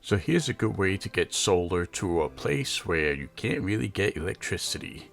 So here's a good way to get solar to a place where you can't really get electricity.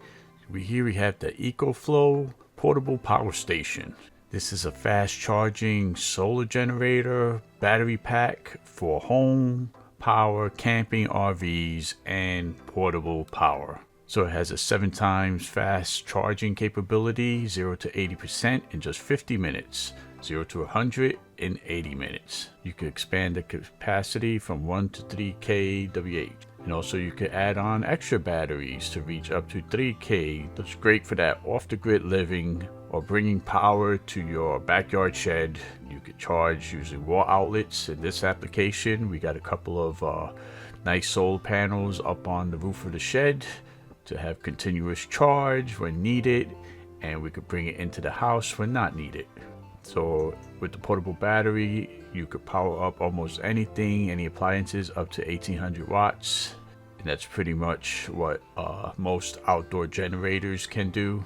Here we have the ECOFLOW portable power station. This is a fast charging solar generator battery pack for home power, camping, RVs, and portable power. So it has a 7 times fast charging capability, 0 to 80% in just 50 minutes, 0 to 100 in 80 minutes. You can expand the capacity from 1 to 3 kWh. And also you can add on extra batteries to reach up to 3K. That's great for that off-the-grid living or bringing power to your backyard shed. You could charge using wall outlets. In this application, we got a couple of nice solar panels up on the roof of the shed to have continuous charge when needed, and we could bring it into the house when not needed. So with the portable battery, you could power up almost anything, any appliances up to 1800 watts. And that's pretty much what most outdoor generators can do.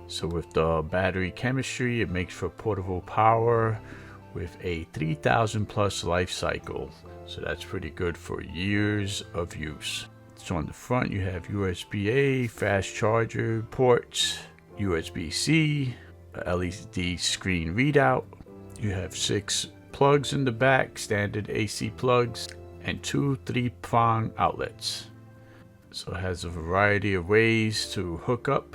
So with the battery chemistry, it makes for portable power with a 3000 plus life cycle. So that's pretty good for years of use. So on the front, you have USB-A, fast charger ports, USB-C, a LED screen readout. You have 6 plugs in the back, standard AC plugs, and 2 3-prong outlets. So it has a variety of ways to hook up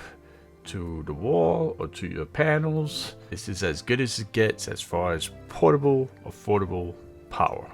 to the wall or to your panels. This is as good as it gets as far as portable, affordable power.